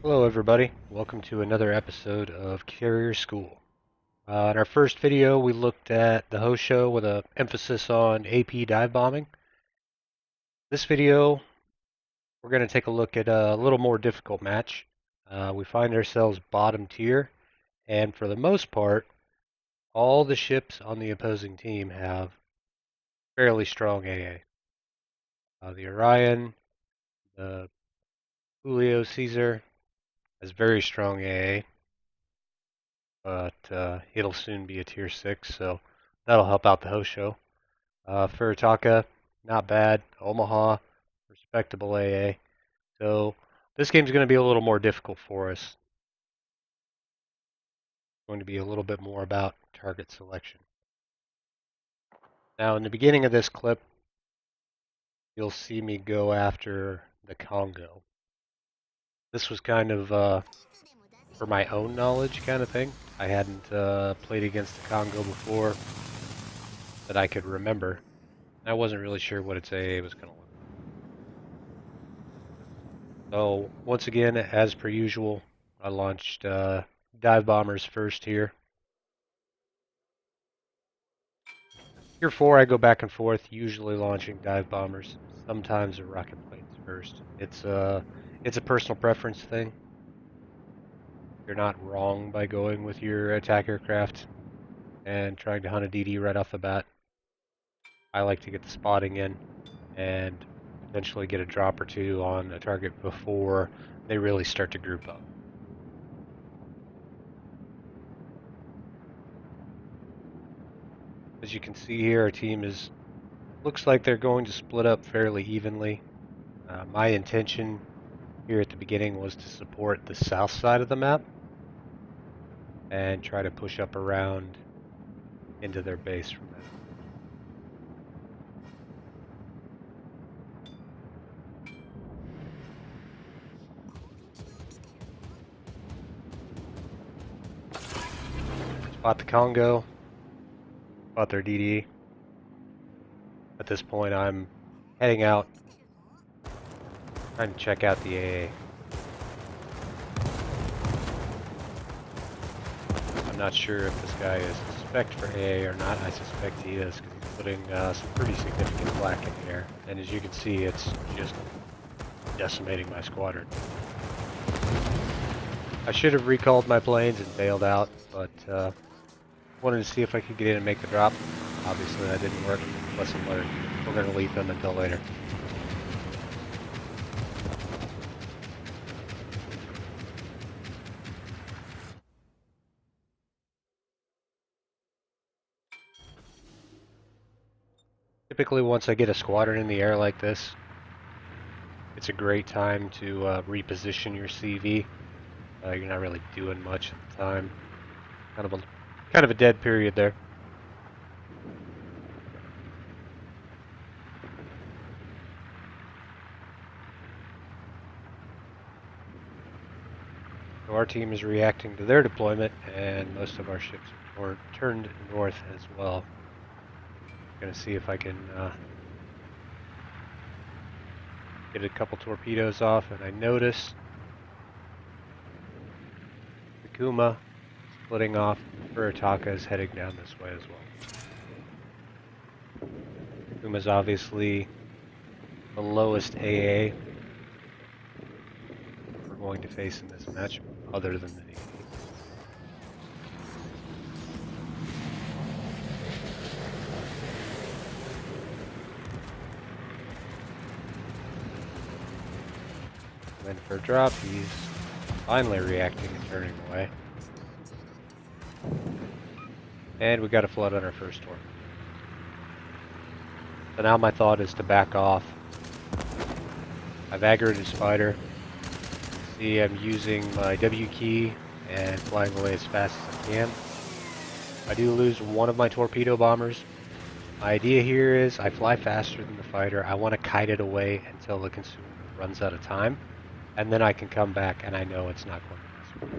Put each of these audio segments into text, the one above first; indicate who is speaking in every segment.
Speaker 1: Hello everybody, welcome to another episode of Carrier School. In our first video we looked at the Hosho with an emphasis on AP dive bombing. This video we're going to take a look at a little more difficult match. We find ourselves bottom tier, and for the most part all the ships on the opposing team have fairly strong AA. The Orion, the Julio Caesar has very strong AA. But it'll soon be a tier 6, so that'll help out the Hosho. Furitaka, not bad. Omaha, respectable AA. So this game's going to be a little more difficult for us. It's going to be a little bit more about target selection. Now, in the beginning of this clip, you'll see me go after the Congo. This was kind of for my own knowledge kind of thing. I hadn't played against the Congo before that I could remember. I wasn't really sure what its AA was going to look like. So once again, as per usual, I launched dive bombers first here. Tier 4 I go back and forth, usually launching dive bombers, sometimes a rocket planes first. It's a personal preference thing. You're not wrong by going with your attack aircraft and trying to hunt a DD right off the bat. I like to get the spotting in and eventually get a drop or two on a target before they really start to group up. As you can see here, our team looks like they're going to split up fairly evenly. My intention here at the beginning was to support the south side of the map and try to push up around into their base from there. Spot the Congo, spot their DD. At this point I'm heading out, trying to check out the AA. I'm not sure if this guy is suspect for AA or not. I suspect he is because he's putting some pretty significant flak in the air. And as you can see, it's just decimating my squadron. I should have recalled my planes and bailed out, but wanted to see if I could get in and make the drop. Obviously that didn't work. Lesson learned. We're going to leave them until later. Typically once I get a squadron in the air like this, it's a great time to reposition your CV. You're not really doing much at the time. Kind of a dead period there. So our team is reacting to their deployment, and most of our ships are turned north as well. I'm gonna see if I can get a couple torpedoes off, and I notice the Kuma splitting off. Furitaka is heading down this way as well. Kuma's obviously the lowest AA we're going to face in this match, other than the Navy. Went for a drop, he's finally reacting and turning away. And we got a flood on our first torp. So now my thought is to back off. I've aggroed his fighter. See, I'm using my W key and flying away as fast as I can. I do lose one of my torpedo bombers. My idea here is I fly faster than the fighter. I want to kite it away until the consumer runs out of time, and then I can come back and I know it's not going to miss.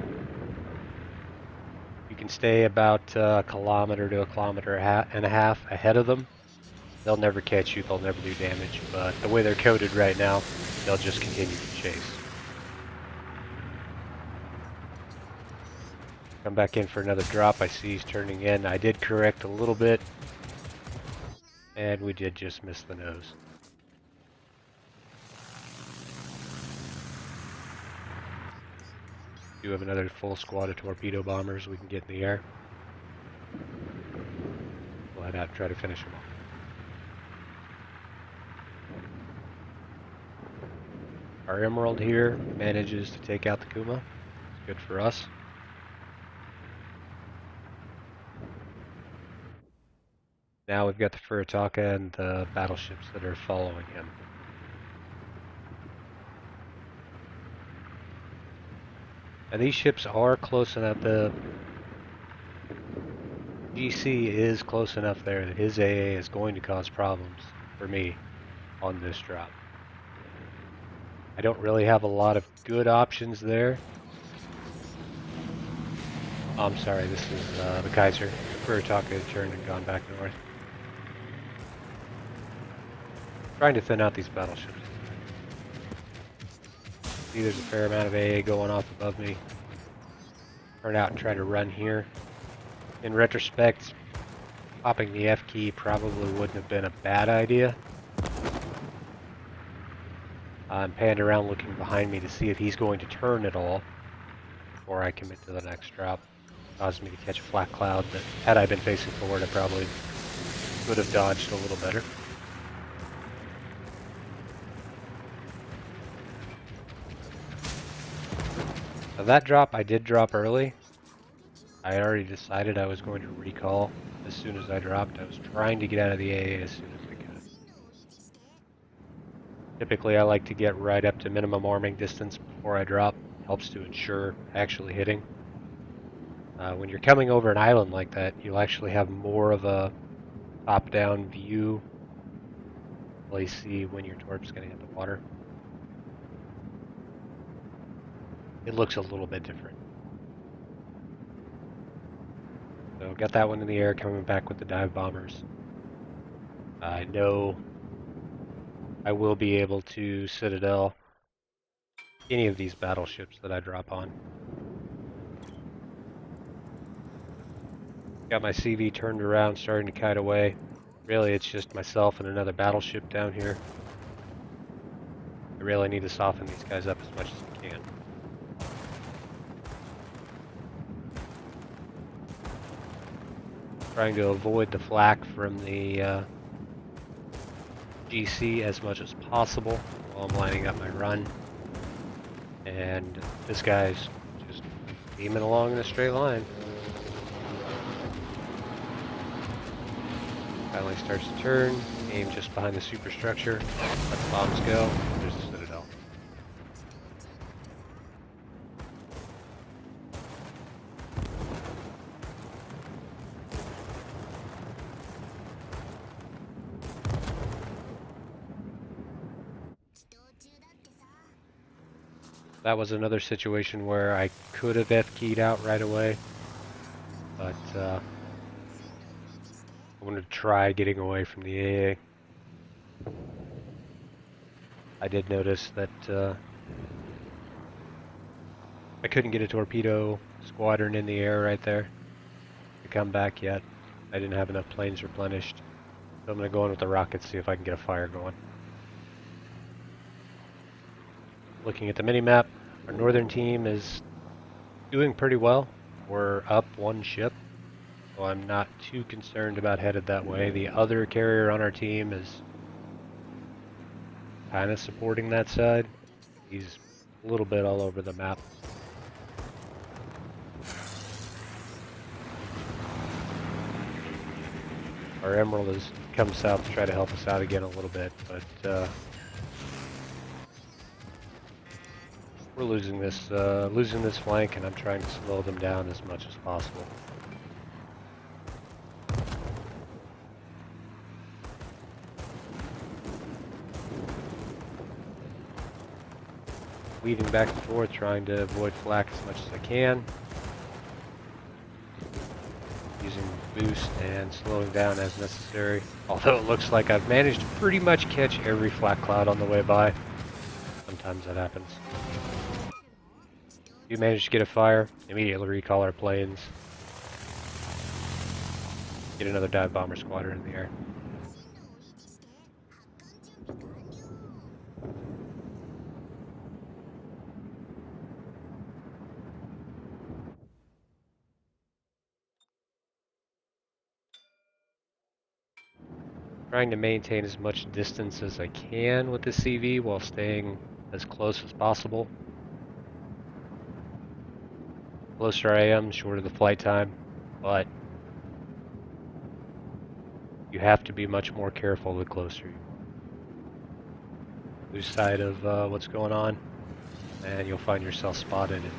Speaker 1: You can stay about a kilometer to a kilometer and a half ahead of them. They'll never catch you, they'll never do damage, but the way they're coded right now, they'll just continue to chase. Come back in for another drop. I see he's turning in. I did correct a little bit, and we did just miss the nose. Do have another full squad of torpedo bombers we can get in the air. We'll head out and try to finish them off. Our Emerald here manages to take out the Kuma. It's good for us. Now we've got the Furitaka and the battleships that are following him. And these ships are close enough. The GC is close enough there that his AA is going to cause problems for me on this drop. I don't really have a lot of good options there. Oh, I'm sorry, this is the Kaiser. The Furitaka has turned and gone back north. Trying to thin out these battleships. See, there's a fair amount of AA going off above me. Turn out and try to run here. In retrospect, popping the F key probably wouldn't have been a bad idea. I'm panned around looking behind me to see if he's going to turn at all before I commit to the next drop. Caused me to catch a flat cloud that, had I been facing forward, I probably would have dodged a little better. Now that drop, I did drop early. I had already decided I was going to recall as soon as I dropped. I was trying to get out of the AA as soon as I could. Typically, I like to get right up to minimum arming distance before I drop. Helps to ensure actually hitting. When you're coming over an island like that, you'll actually have more of a top-down view. Really see when your torp's going to hit the water. It looks a little bit different. So got that one in the air, coming back with the dive bombers. I know I will be able to Citadel any of these battleships that I drop on. Got my CV turned around, starting to kite away. Really, it's just myself and another battleship down here. I really need to soften these guys up as much as I can. Trying to avoid the flak from the GC as much as possible while I'm lining up my run. And this guy's just beaming along in a straight line. Finally starts to turn, aim just behind the superstructure, let the bombs go, there's the Citadel. That was another situation where I could have F-keyed out right away, but I wanted to try getting away from the AA. I did notice that I couldn't get a torpedo squadron in the air right there to come back yet. I didn't have enough planes replenished, so I'm going to go in with the rockets, see if I can get a fire going. Looking at the mini-map, our northern team is doing pretty well. We're up one ship, so I'm not too concerned about headed that way. The other carrier on our team is kind of supporting that side. He's a little bit all over the map. Our Emerald has come south to try to help us out again a little bit, but we're losing this flank, and I'm trying to slow them down as much as possible. Weaving back and forth, trying to avoid flak as much as I can. Using boost and slowing down as necessary. Although it looks like I've managed to pretty much catch every flak cloud on the way by. Sometimes that happens. If you manage to get a fire, immediately recall our planes. Get another dive bomber squadron in the air. Trying to maintain as much distance as I can with the CV while staying as close as possible. The closer I am, shorter the flight time, but you have to be much more careful the closer you lose sight of what's going on, and you'll find yourself spotted. And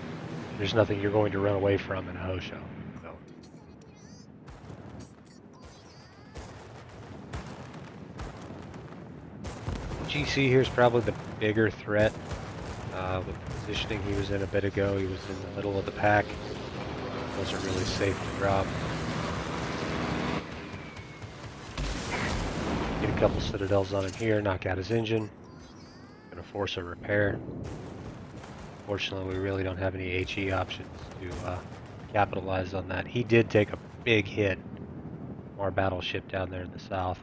Speaker 1: there's nothing you're going to run away from in a Hosho. So. GC here is probably the bigger threat. With the positioning he was in a bit ago, he was in the middle of the pack. It wasn't really safe to drop. Get a couple citadels on him here, knock out his engine. Gonna force a repair. Fortunately, we really don't have any HE options to capitalize on that. He did take a big hit from our battleship down there in the south.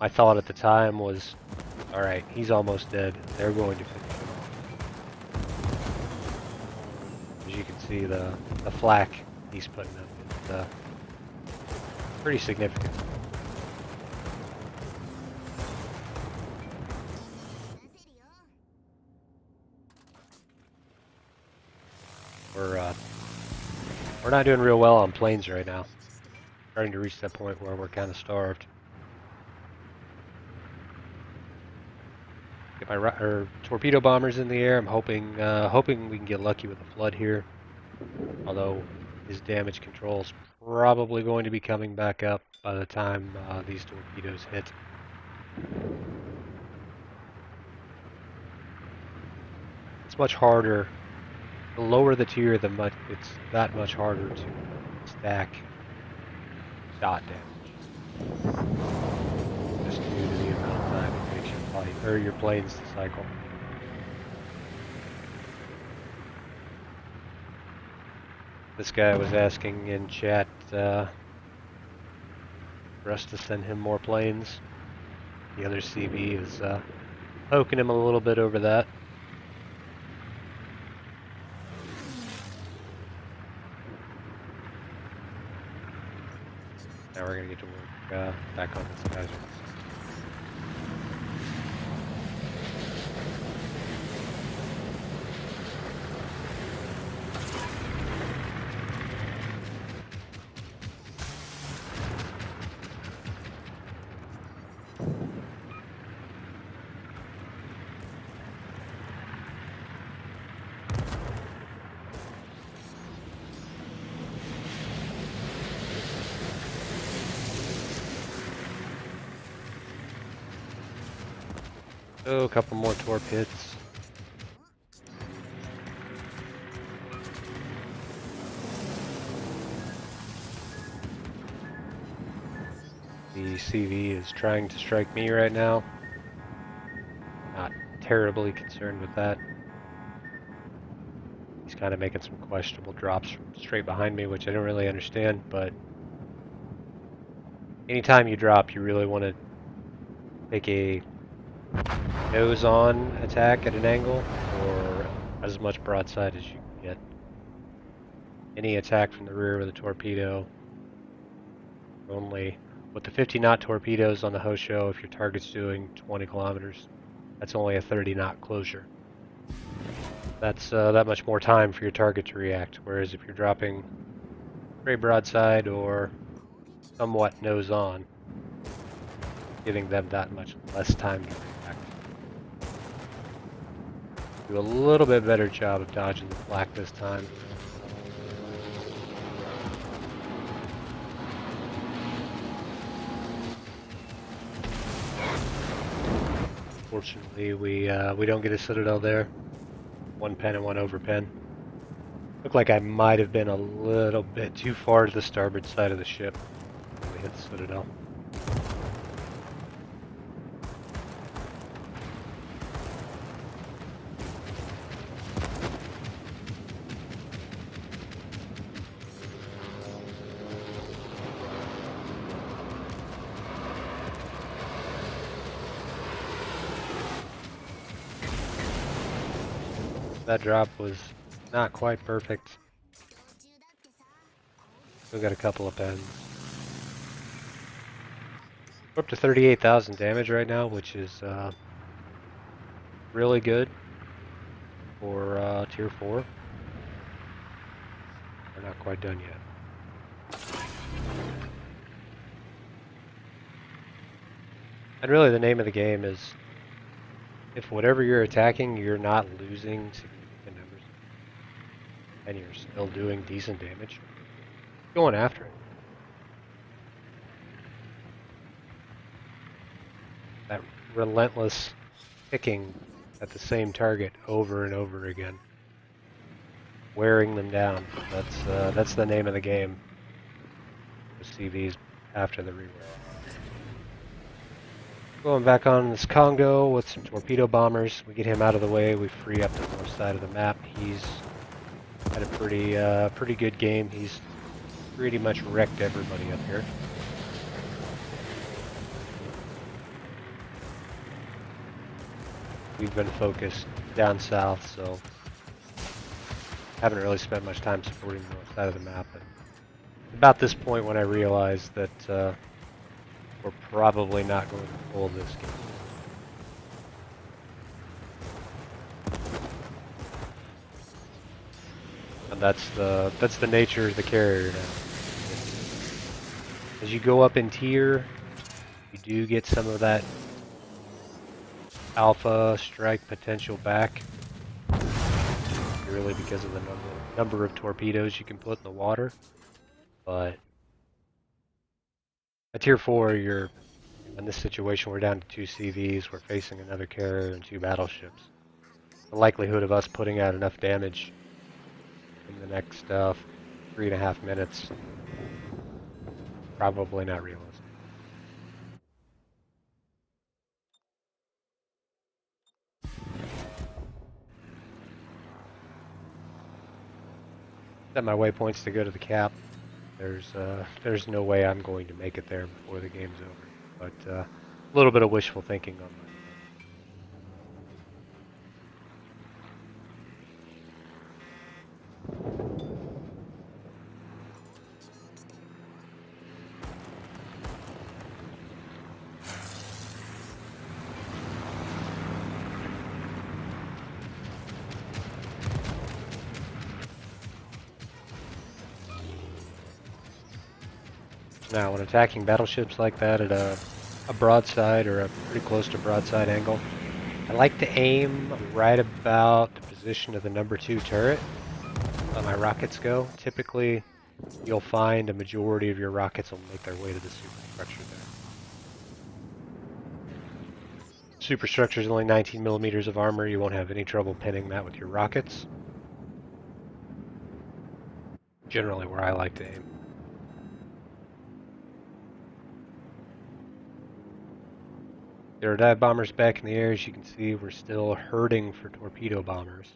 Speaker 1: My thought at the time was, alright, he's almost dead. They're going to finish him off. As you can see, the flak he's putting up is pretty significant. We're not doing real well on planes right now. Starting to reach that point where we're kind of starved. Get my torpedo bombers in the air. I'm hoping we can get lucky with the flood here. Although his damage control is probably going to be coming back up by the time these torpedoes hit. It's much harder. The lower the tier, it's that much harder to stack dot damage. Just due to the amount of time it takes your planes to cycle. This guy was asking in chat for us to send him more planes. The other CV is poking him a little bit over that. Now we're gonna get to work back on this guy's. Oh, a couple more torpedoes. The CV is trying to strike me right now. Not terribly concerned with that. He's kind of making some questionable drops from straight behind me, which I don't really understand, but anytime you drop, you really want to take a nose-on attack at an angle, or as much broadside as you can get. Any attack from the rear with a torpedo, only with the 50-knot torpedoes on the Hosho, if your target's doing 20 kilometers, that's only a 30-knot closure. That's that much more time for your target to react, whereas if you're dropping straight broadside or somewhat nose-on, giving them that much less time to react. Do a little bit better job of dodging the flak this time. Fortunately, we don't get a citadel there. One pen and one over pen. Looked like I might have been a little bit too far to the starboard side of the ship when we hit the citadel. That drop was not quite perfect. Still got a couple of pens. We're up to 38,000 damage right now, which is really good for tier 4. We're not quite done yet. And really the name of the game is, if whatever you're attacking, you're not losing significant numbers, and you're still doing decent damage, going after it. That relentless picking at the same target over and over again, wearing them down. That's the name of the game. With CVs after the rework. Going back on this Congo with some torpedo bombers. We get him out of the way. We free up the north side of the map. He's had a pretty good game. He's pretty much wrecked everybody up here. We've been focused down south, so haven't really spent much time supporting the north side of the map. And about this point when I realized that we're probably not going to pull this game. And that's the nature of the carrier now. As you go up in tier, you do get some of that alpha strike potential back, purely because of the number of torpedoes you can put in the water. But at tier 4, you're in this situation. We're down to 2 CVs. We're facing another carrier and 2 battleships. The likelihood of us putting out enough damage in the next 3.5 minutes, probably not realistic. Set my waypoints to go to the cap. There's no way I'm going to make it there before the game's over. But a little bit of wishful thinking on my part. Now, when attacking battleships like that at a broadside or a pretty close to broadside angle, I like to aim right about the position of the number 2 turret. Let my rockets go. Typically, you'll find a majority of your rockets will make their way to the superstructure there. Superstructure is only 19 millimeters of armor. You won't have any trouble pinning that with your rockets. Generally where I like to aim. There are dive bombers back in the air. As you can see, we're still hurting for torpedo bombers.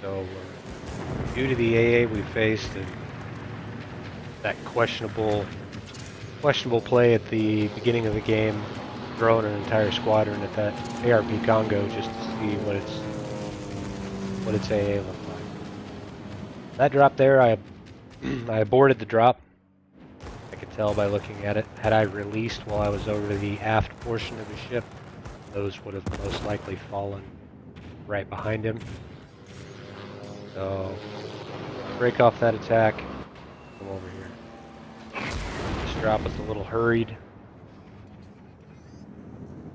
Speaker 1: So, due to the AA we faced and that questionable play at the beginning of the game, throwing an entire squadron at that ARP Congo just to see what its AA looked like. That drop there, I aborted the drop. I could tell by looking at it. Had I released while I was over the aft portion of the ship, those would have most likely fallen right behind him. So, break off that attack. Come over here. This drop was a little hurried.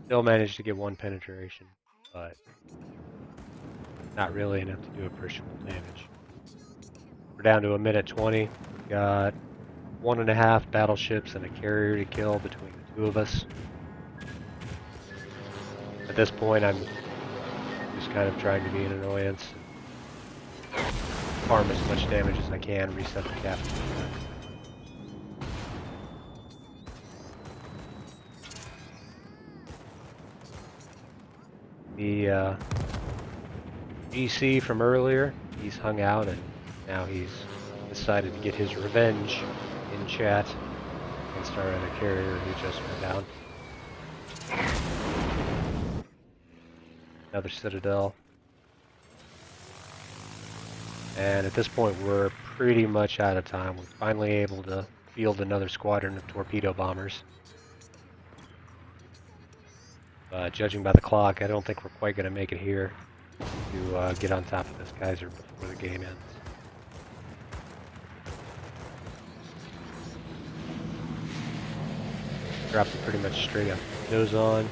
Speaker 1: Still managed to get 1 penetration, but not really enough to do appreciable damage. We're down to 1:20. We got 1.5 battleships and a carrier to kill between the 2 of us. At this point, I'm just kind of trying to be an annoyance. Farm as much damage as I can, reset the captain. The GC from earlier, he's hung out and now he's decided to get his revenge in chat and start at a carrier who just went down. Another citadel. And at this point, we're pretty much out of time. We're finally able to field another squadron of torpedo bombers. Judging by the clock, I don't think we're quite going to make it here to get on top of this Kaiser before the game ends. Dropped it pretty much straight up. Nose on.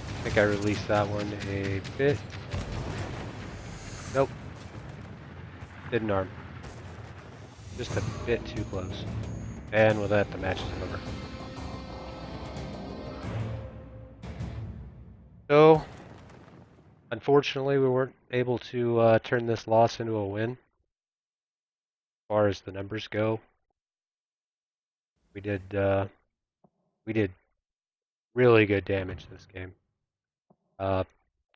Speaker 1: I think I released that one a bit. Nope. Didn't arm. Just a bit too close. And with that, the match is over. So, unfortunately, we weren't able to turn this loss into a win. As far as the numbers go, we did really good damage this game.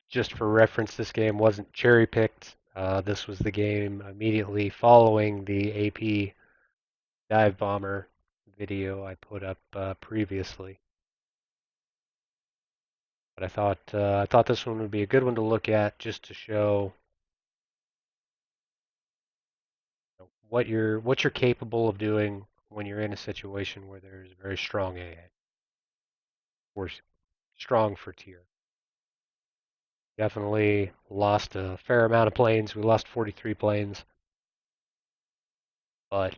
Speaker 1: Just for reference, this game wasn't cherry picked. This was the game immediately following the AP dive bomber video I put up previously. But I thought this one would be a good one to look at, just to show what you're capable of doing when you're in a situation where there's very strong AA, or strong for tier. Definitely lost a fair amount of planes. We lost 43 planes, but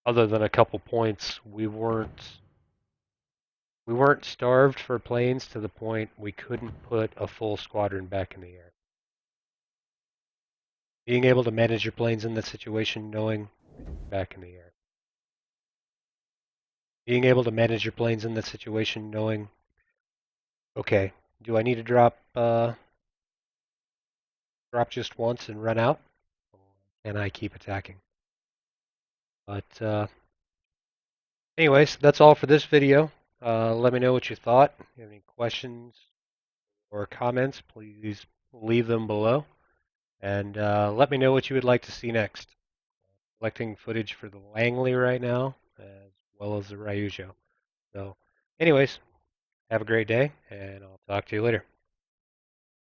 Speaker 1: other than a couple points, we weren't starved for planes to the point we couldn't put a full squadron back in the air. Being able to manage your planes in that situation, knowing back in the air. Being able to manage your planes in that situation, knowing, okay, do I need to drop just once and run out? Or can I keep attacking? But anyways, that's all for this video. Let me know what you thought. If you have any questions or comments, please leave them below. And let me know what you would like to see next. Collecting footage for the Langley right now, as well as the Ryujo. So, anyways, have a great day, and I'll talk to you later.